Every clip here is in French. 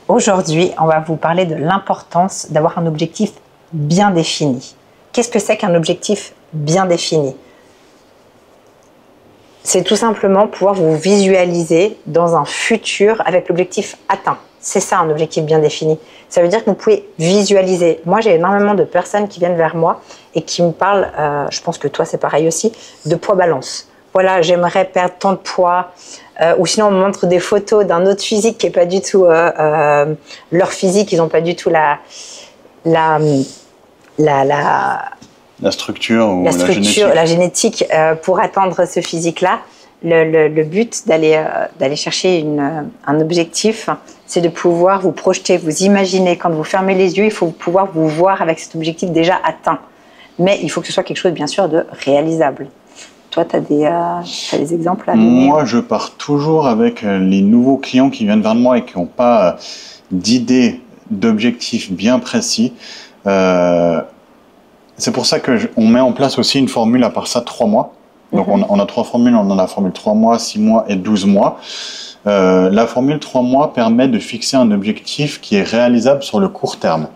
Aujourd'hui, on va vous parler de l'importance d'avoir un objectif bien défini. Qu'est-ce que c'est qu'un objectif bien défini? C'est tout simplement pouvoir vous visualiser dans un futur avec l'objectif atteint. C'est ça un objectif bien défini. Ça veut dire que vous pouvez visualiser. Moi, j'ai énormément de personnes qui viennent vers moi et qui me parlent, je pense que toi c'est pareil aussi, de poids-balance. Voilà, j'aimerais perdre tant de poids. Ou sinon, on me montre des photos d'un autre physique qui n'est pas du tout leur physique. Ils n'ont pas du tout la structure ou la génétique pour atteindre ce physique-là. Le but d'aller chercher un objectif, c'est de pouvoir vous projeter, vous imaginer. Quand vous fermez les yeux, il faut pouvoir vous voir avec cet objectif déjà atteint. Mais il faut que ce soit quelque chose, bien sûr, de réalisable. Toi, tu as des exemples à donner? Moi, je pars toujours avec les nouveaux clients qui viennent vers moi et qui n'ont pas d'idée, d'objectif bien précis. C'est pour ça qu'on met en place aussi une formule à part ça 3 mois. Donc, on a 3 formules. On en a la formule 3 mois, 6 mois et 12 mois. La formule 3 mois permet de fixer un objectif qui est réalisable sur le court terme.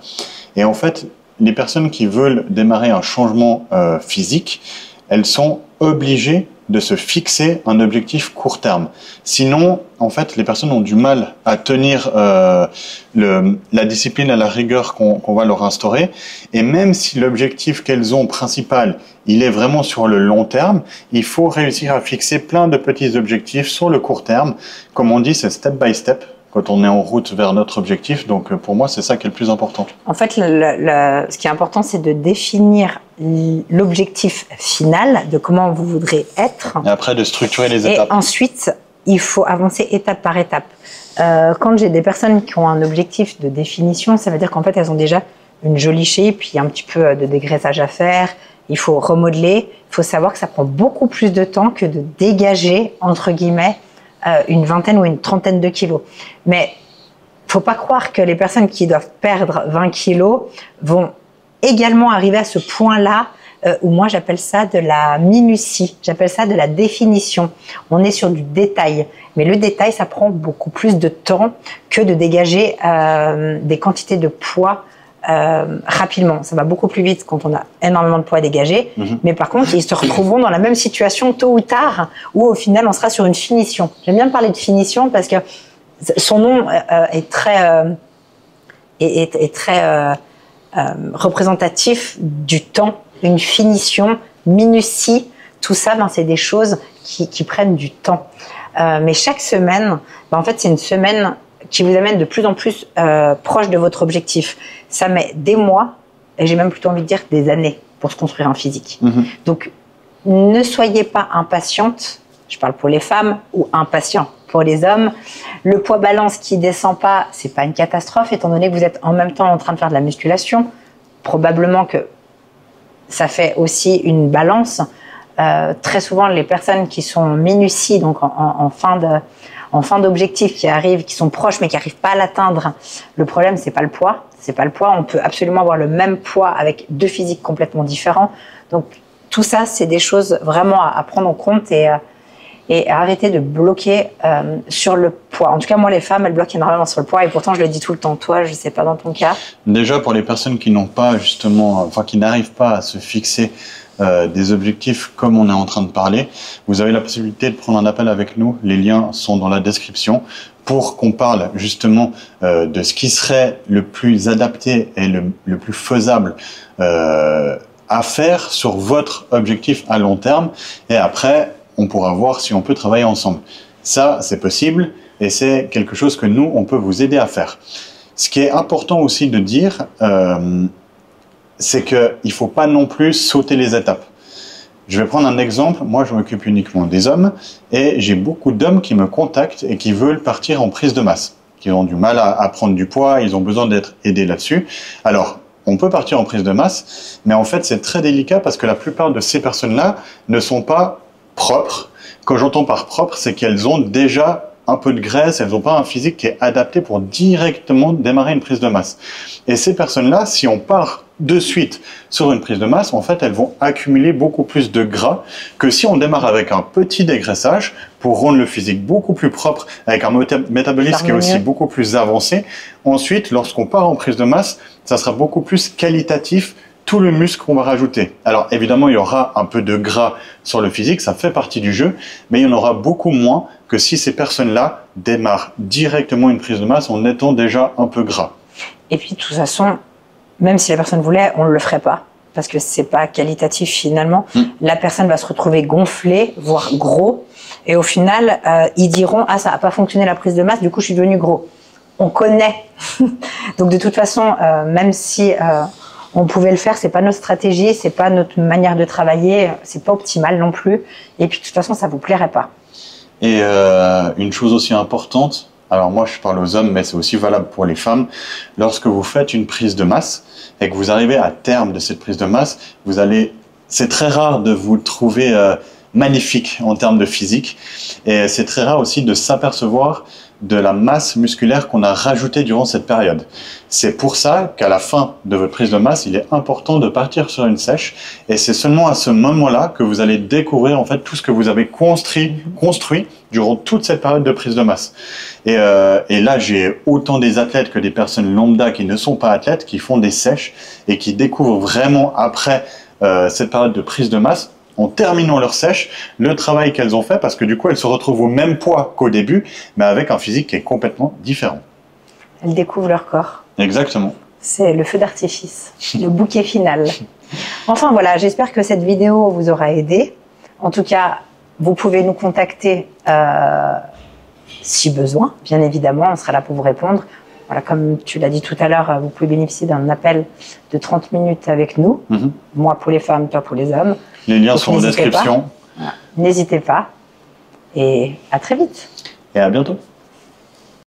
Et en fait, les personnes qui veulent démarrer un changement physique, elles sont obligées de se fixer un objectif court terme. Sinon, en fait, les personnes ont du mal à tenir la discipline à la rigueur qu'on va leur instaurer. Et même si l'objectif qu'elles ont principal, il est vraiment sur le long terme, il faut réussir à fixer plein de petits objectifs sur le court terme. Comme on dit, c'est step by step quand on est en route vers notre objectif. Donc, pour moi, c'est ça qui est le plus important. En fait, ce qui est important, c'est de définir l'objectif final de comment vous voudrez être. Et après, de structurer les étapes. Et ensuite, il faut avancer étape par étape. Quand j'ai des personnes qui ont un objectif de définition, ça veut dire qu'en fait, elles ont déjà une jolie shape, puis un petit peu de dégraissage à faire. Il faut remodeler. Il faut savoir que ça prend beaucoup plus de temps que de dégager, entre guillemets, une vingtaine ou une trentaine de kilos. Mais faut pas croire que les personnes qui doivent perdre 20 kilos vont également arriver à ce point-là où moi j'appelle ça de la minutie, j'appelle ça de la définition. On est sur du détail, mais le détail ça prend beaucoup plus de temps que de dégager des quantités de poids rapidement. Ça va beaucoup plus vite quand on a énormément de poids à dégager, mais par contre ils se retrouveront dans la même situation tôt ou tard où au final on sera sur une finition. J'aime bien parler de finition parce que son nom est très représentatif du temps, une finition, minutie, tout ça, c'est des choses qui prennent du temps. Mais chaque semaine, en fait, c'est une semaine qui vous amène de plus en plus proche de votre objectif. Ça met des mois, et j'ai même plutôt envie de dire des années, pour se construire un physique. Donc, ne soyez pas impatiente, je parle pour les femmes, ou impatients pour les hommes. Le poids balance qui descend pas, c'est pas une catastrophe, étant donné que vous êtes en même temps en train de faire de la musculation. Probablement que ça fait aussi une balance. Très souvent, les personnes qui sont minuties, donc en fin d'objectif, qui arrivent, qui sont proches mais qui n'arrivent pas à l'atteindre, le problème, c'est pas le poids. C'est pas le poids. On peut absolument avoir le même poids avec 2 physiques complètement différents. Donc, tout ça, c'est des choses vraiment à prendre en compte et arrêter de bloquer sur le poids. En tout cas, moi, les femmes, elles bloquent énormément sur le poids et pourtant, je le dis tout le temps. Toi, je ne sais pas dans ton cas. Déjà, pour les personnes qui n'ont pas justement, qui n'arrivent pas à se fixer des objectifs comme on est en train de parler, vous avez la possibilité de prendre un appel avec nous. Les liens sont dans la description pour qu'on parle justement de ce qui serait le plus adapté et le plus faisable à faire sur votre objectif à long terme. Et après, on pourra voir si on peut travailler ensemble. Ça, c'est possible et c'est quelque chose que nous, on peut vous aider à faire. Ce qui est important aussi de dire, c'est qu'il ne faut pas non plus sauter les étapes. Je vais prendre un exemple. Moi, je m'occupe uniquement des hommes et j'ai beaucoup d'hommes qui me contactent et qui veulent partir en prise de masse, qui ont du mal à prendre du poids, ils ont besoin d'être aidés là-dessus. Alors, on peut partir en prise de masse, mais en fait, c'est très délicat parce que la plupart de ces personnes-là ne sont pas propres. Quand j'entends par propre, c'est qu'elles ont déjà un peu de graisse, elles n'ont pas un physique qui est adapté pour directement démarrer une prise de masse. Et ces personnes-là, si on part de suite sur une prise de masse, en fait, elles vont accumuler beaucoup plus de gras que si on démarre avec un petit dégraissage pour rendre le physique beaucoup plus propre, avec un métabolisme qui est aussi beaucoup plus avancé. Ensuite, lorsqu'on part en prise de masse, ça sera beaucoup plus qualitatif, tout le muscle qu'on va rajouter. Alors évidemment, il y aura un peu de gras sur le physique, ça fait partie du jeu, mais il y en aura beaucoup moins que si ces personnes-là démarrent directement une prise de masse en étant déjà un peu gras. Et puis de toute façon, même si la personne voulait, on ne le ferait pas, parce que c'est pas qualitatif finalement. La personne va se retrouver gonflée, voire gros, et au final, ils diront « Ah, ça n'a pas fonctionné la prise de masse, du coup je suis devenu gros ». On connaît. Donc de toute façon, même si on pouvait le faire, c'est pas notre stratégie, c'est pas notre manière de travailler, c'est pas optimal non plus. Et puis de toute façon, ça vous plairait pas. Et une chose aussi importante, alors moi je parle aux hommes, mais c'est aussi valable pour les femmes, lorsque vous faites une prise de masse et que vous arrivez à terme de cette prise de masse, c'est très rare de vous trouver magnifique en termes de physique, et c'est très rare aussi de s'apercevoir de la masse musculaire qu'on a rajoutée durant cette période. C'est pour ça qu'à la fin de votre prise de masse, il est important de partir sur une sèche, et c'est seulement à ce moment-là que vous allez découvrir en fait tout ce que vous avez construit durant toute cette période de prise de masse. Et là, j'ai autant des athlètes que des personnes lambda qui ne sont pas athlètes, qui font des sèches et qui découvrent vraiment après cette période de prise de masse, en terminant leur sèche, le travail qu'elles ont fait, parce que du coup, elles se retrouvent au même poids qu'au début, mais avec un physique qui est complètement différent. Elles découvrent leur corps. Exactement. C'est le feu d'artifice, le bouquet final. Enfin voilà, j'espère que cette vidéo vous aura aidé. En tout cas, vous pouvez nous contacter si besoin, bien évidemment, on sera là pour vous répondre. Voilà, comme tu l'as dit tout à l'heure, vous pouvez bénéficier d'un appel de 30 minutes avec nous. Moi pour les femmes, toi pour les hommes. Les liens sont en description. N'hésitez pas. Et à très vite. Et à bientôt.